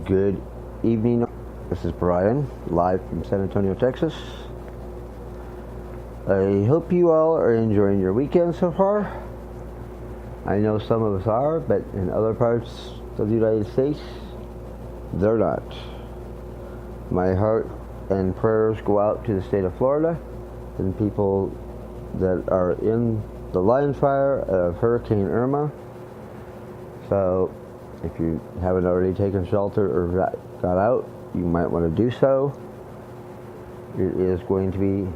Good evening. This is Brian, live from San Antonio, Texas. I hope you all are enjoying your weekend so far. I know some of us are, but in other parts of the United States, they're not. My heart and prayers go out to the state of Florida and people that are in the line fire of Hurricane Irma. So if you haven't already taken shelter or got out, you might want to do so. It is going to be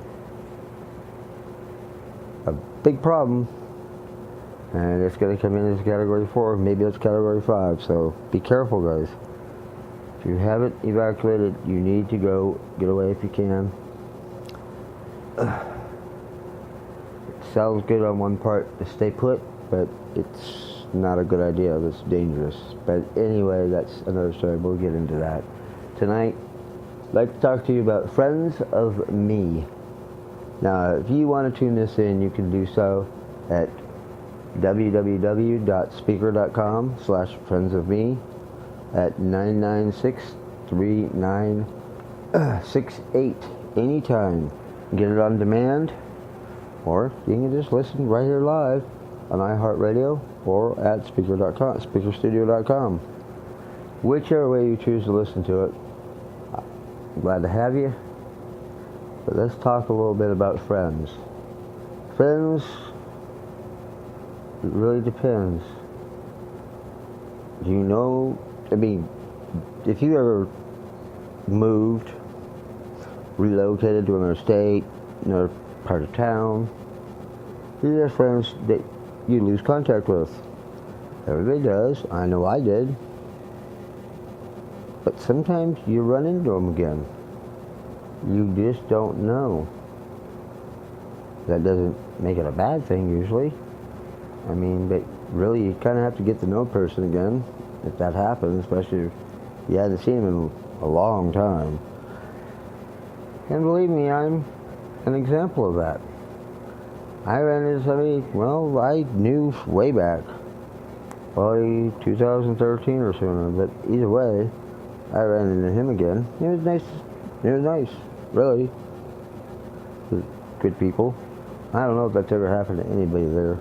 a big problem, and it's going to come in as category 4, maybe it's category 5, so be careful, guys. If you haven't evacuated, you need to go get away if you can. It sounds good on one part to stay put, but it's not a good idea. It's dangerous. But anyway, that's another story. We'll get into that. Tonight, I'd like to talk to you about Friends of Me. Now, if you want to tune this in, you can do so at www.speaker.com/friendsofme at 996-3968 anytime. Get it on demand, or you can just listen right here live on iHeartRadio or at speaker.com, speakerstudio.com. Whichever way you choose to listen to it, I'm glad to have you. But let's talk a little bit about friends. Friends, it really depends. Do you know, I mean, if you ever moved, relocated to another state, another part of town, you have friends that you lose contact with. Everybody does. I know I did. But sometimes you run into them again. You just don't know. That doesn't make it a bad thing usually. I mean, but really you kind of have to get to know a person again if that happens, especially if you hadn't seen them in a long time. And believe me, I'm an example of that. I ran into somebody, well, I knew way back, probably 2013 or sooner, but either way, I ran into him again. He was nice, really. Good people. I don't know if that's ever happened to anybody there,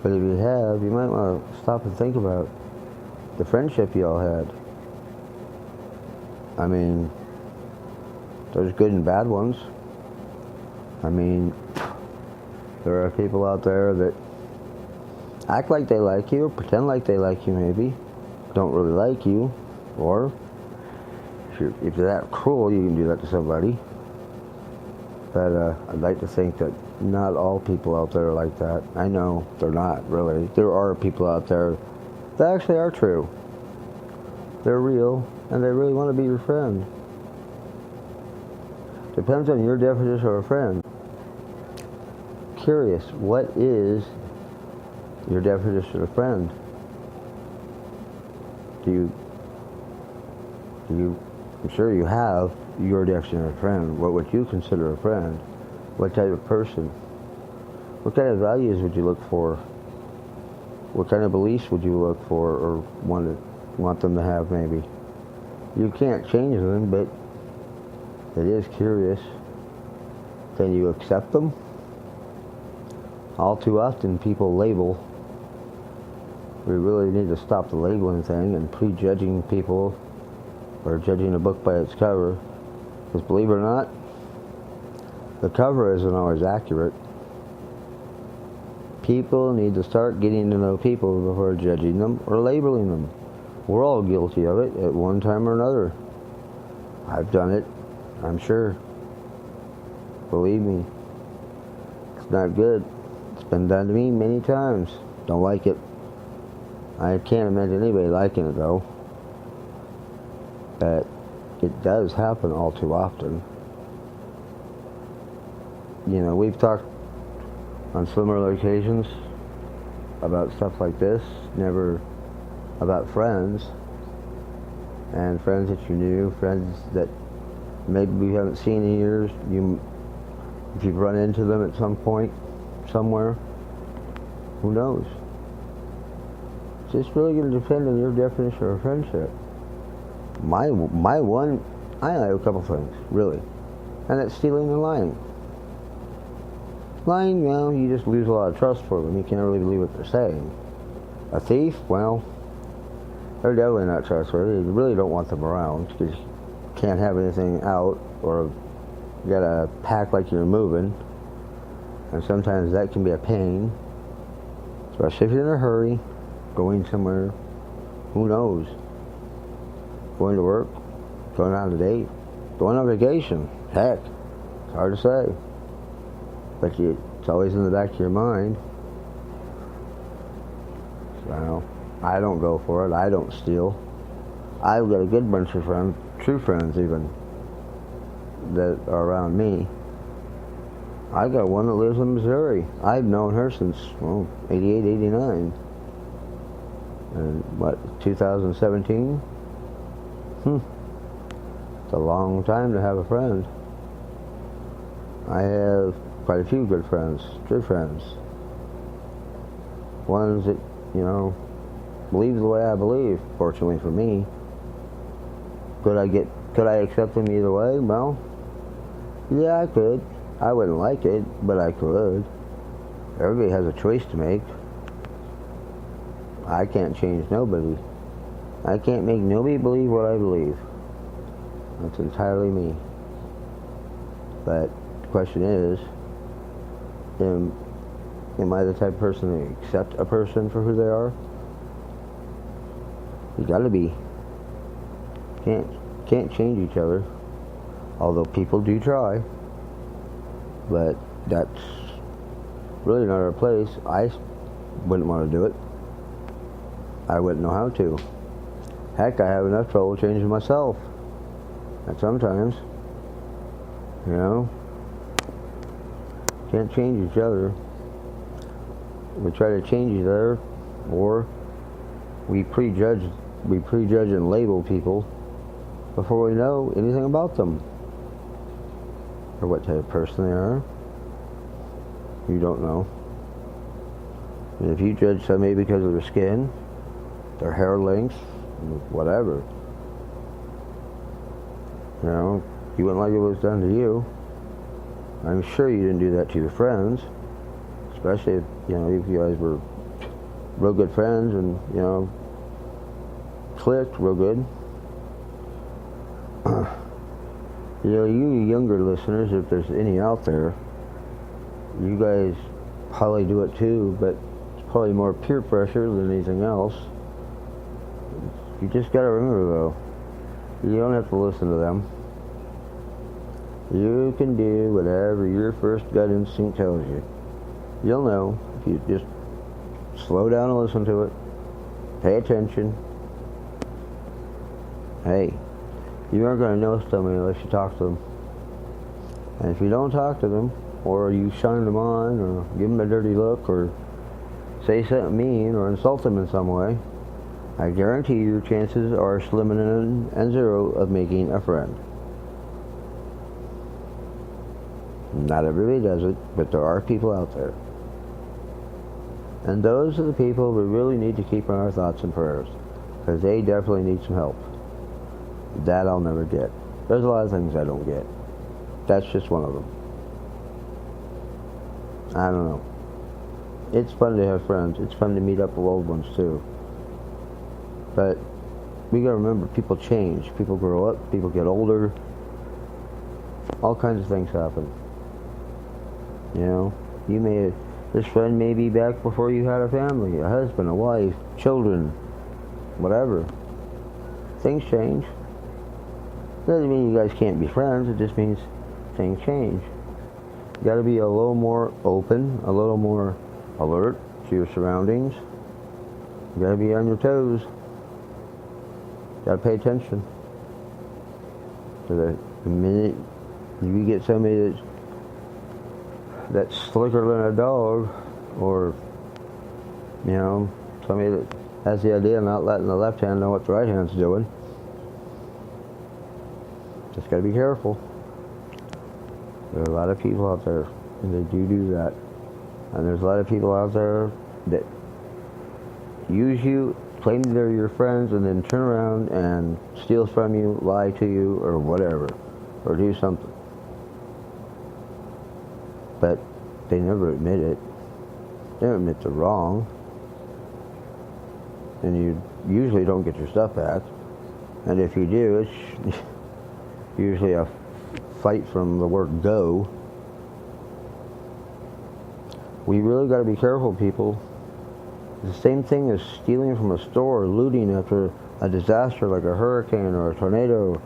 but if you have, you might want to stop and think about the friendship you all had. I mean, there's good and bad ones. I mean, there are people out there that act like they like you, pretend like they like you maybe, don't really like you, or if you're that cruel, you can do that to somebody. But I'd like to think that not all people out there are like that. I know they're not, really. There are people out there that actually are true. They're real, and they really want to be your friend. Depends on your definition of a friend. Curious, what is your definition of a friend? I'm sure you have your definition of a friend. What would you consider a friend? What type of person? What kind of values would you look for? What kind of beliefs would you look for or want them to have maybe? You can't change them, but it is curious. Can you accept them? All too often people label. We really need to stop the labeling thing and prejudging people or judging a book by its cover. Because believe it or not, the cover isn't always accurate. People need to start getting to know people before judging them or labeling them. We're all guilty of it at one time or another. I've done it, I'm sure. Believe me, it's not good. It's been done to me many times. Don't like it. I can't imagine anybody liking it though. But it does happen all too often. You know, we've talked on similar occasions about stuff like this, never about friends, and friends that you knew, friends that maybe we haven't seen in years. If you've run into them at some point, somewhere, who knows? It's just really going to depend on your definition of friendship. My one, I only have a couple things, really. And that's stealing and lying. Lying, well, you just lose a lot of trust for them. You can't really believe what they're saying. A thief, well, they're definitely not trustworthy. You really don't want them around because you can't have anything out, or you gotta pack like you're moving. And sometimes that can be a pain, especially if you're in a hurry, going somewhere. Who knows? Going to work, going on a date, going on vacation. Heck, it's hard to say. But it's always in the back of your mind. So, I don't go for it. I don't steal. I've got a good bunch of friends, true friends even, that are around me. I got one that lives in Missouri. I've known her since, 88, 89. And what, 2017? It's a long time to have a friend. I have quite a few good friends, true friends. Ones that, believe the way I believe, fortunately for me. Could I accept them either way? Well, yeah, I could. I wouldn't like it, but I could. Everybody has a choice to make. I can't change nobody. I can't make nobody believe what I believe. That's entirely me. But the question is, am I the type of person to accept a person for who they are? You gotta be. Can't change each other. Although people do try. But that's really not our place. I wouldn't want to do it. I wouldn't know how to. Heck, I have enough trouble changing myself. And sometimes, can't change each other. We try to change each other, or we prejudge and label people before we know anything about them, or what type of person they are. You don't know. And if you judge somebody because of their skin, their hair length, whatever, you wouldn't like it was done to you. I'm sure you didn't do that to your friends, especially if you guys were real good friends and clicked real good. You younger listeners, if there's any out there, you guys probably do it too, but it's probably more peer pressure than anything else. You just gotta remember though, you don't have to listen to them. You can do whatever your first gut instinct tells you. You'll know if you just slow down and listen to it. Pay attention. Hey, you aren't going to know somebody unless you talk to them. And if you don't talk to them, or you shine them on, or give them a dirty look, or say something mean, or insult them in some way, I guarantee your chances are slim and zero of making a friend. Not everybody does it, but there are people out there. And those are the people we really need to keep in our thoughts and prayers, because they definitely need some help. That I'll never get. There's a lot of things I don't get. That's just one of them. I don't know. It's fun to have friends. It's fun to meet up with old ones too. But we gotta remember, people change. People grow up. People get older. All kinds of things happen. This friend may be back before you had a family, a husband, a wife, children, whatever. Things change. Doesn't mean you guys can't be friends. It just means things change. You got to be a little more open, a little more alert to your surroundings. You got to be on your toes. Got to pay attention. So the minute you get somebody that's slicker than a dog, or somebody that has the idea of not letting the left hand know what the right hand's doing, just got to be careful. There are a lot of people out there, and they do that. And there's a lot of people out there that use you claim they're your friends and then turn around and steal from you, lie to you, or whatever, or do something. But they never admit it. They don't admit they're wrong. And you usually don't get your stuff back. And if you do, it's usually a fight from the word go. We really got to be careful, people. The same thing as stealing from a store or looting after a disaster like a hurricane or a tornado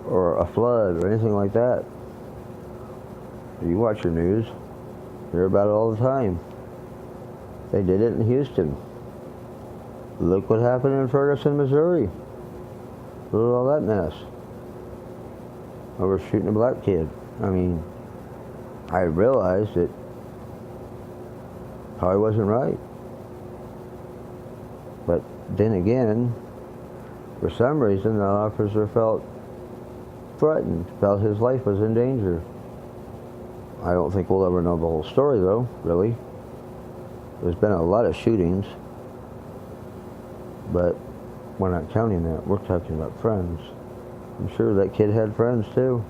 or a flood or anything like that. You watch your news, you hear about it all the time. They did it in Houston. Look what happened in Ferguson, Missouri. Look at all that mess. Over shooting a black kid. I mean, I realized it probably wasn't right. But then again, for some reason, the officer felt threatened, felt his life was in danger. I don't think we'll ever know the whole story, though, really. There's been a lot of shootings, but we're not counting that. We're talking about friends. I'm sure that kid had friends, too,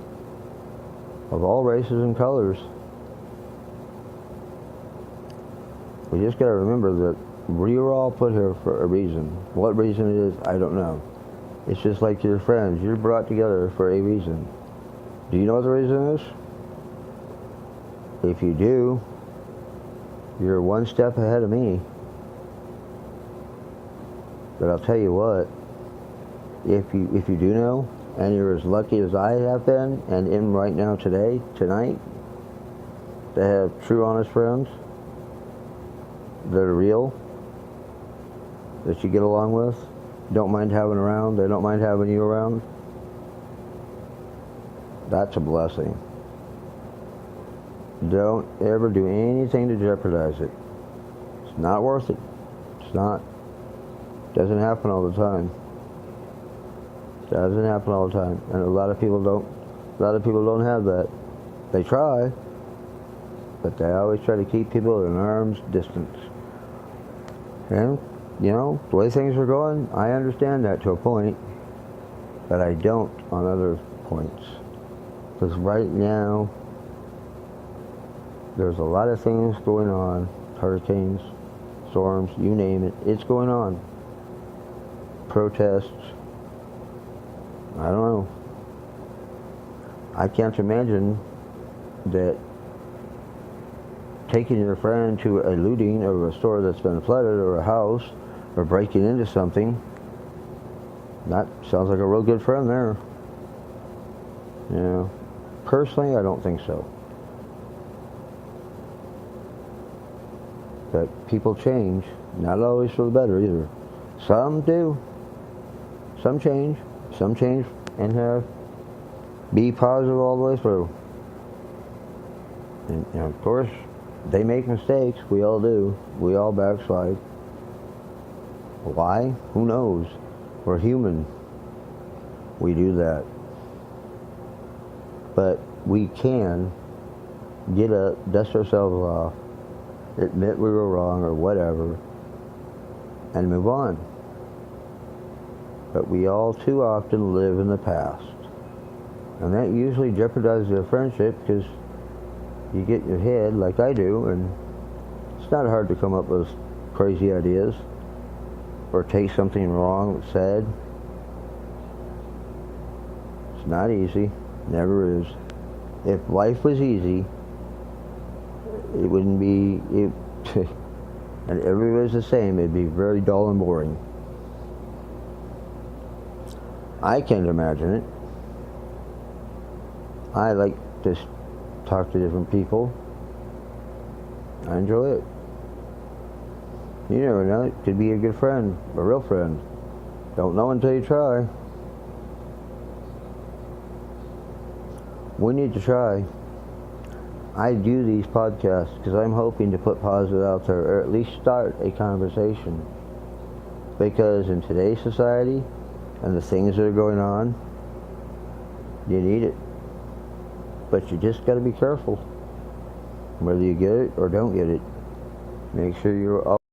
of all races and colors. We just got to remember that we were all put here for a reason. What reason it is, I don't know. It's just like your friends. You're brought together for a reason. Do you know what the reason is? If you do, you're one step ahead of me. But I'll tell you what, if you do know, and you're as lucky as I have been, and am right now tonight, to have true, honest friends that are real, that you get along with, don't mind having around, they don't mind having you around, that's a blessing. Don't ever do anything to jeopardize it. It's not worth it. It's not. Doesn't happen all the time. Doesn't happen all the time. And a lot of people don't have that. They try, but they always try to keep people at an arm's distance. And, you know, the way things are going, I understand that to a point, but I don't on other points. Because right now, there's a lot of things going on. Hurricanes, storms, you name it. It's going on. Protests. I don't know. I can't imagine that taking your friend to a looting of a store that's been flooded or a house or breaking into something, that sounds like a real good friend there. You know, personally, I don't think so. But people change, not always for the better either. Some do. Some change and be positive all the way through. And of course, they make mistakes. We all do. We all backslide. Why? Who knows? We're human. We do that. But we can get up, dust ourselves off, admit we were wrong or whatever, and move on. But we all too often live in the past. And that usually jeopardizes a friendship because you get in your head, like I do, and it's not hard to come up with crazy ideas or take something wrong said. It's not easy. Never is. If life was easy, it wouldn't be, and everybody's the same, it'd be very dull and boring. I can't imagine it. I like to talk to different people. I enjoy it. You never know, it could be a good friend, a real friend. Don't know until you try. We need to try. I do these podcasts because I'm hoping to put positive out there, or at least start a conversation. Because in today's society, and the things that are going on, you need it. But you just got to be careful. Whether you get it or don't get it, make sure you're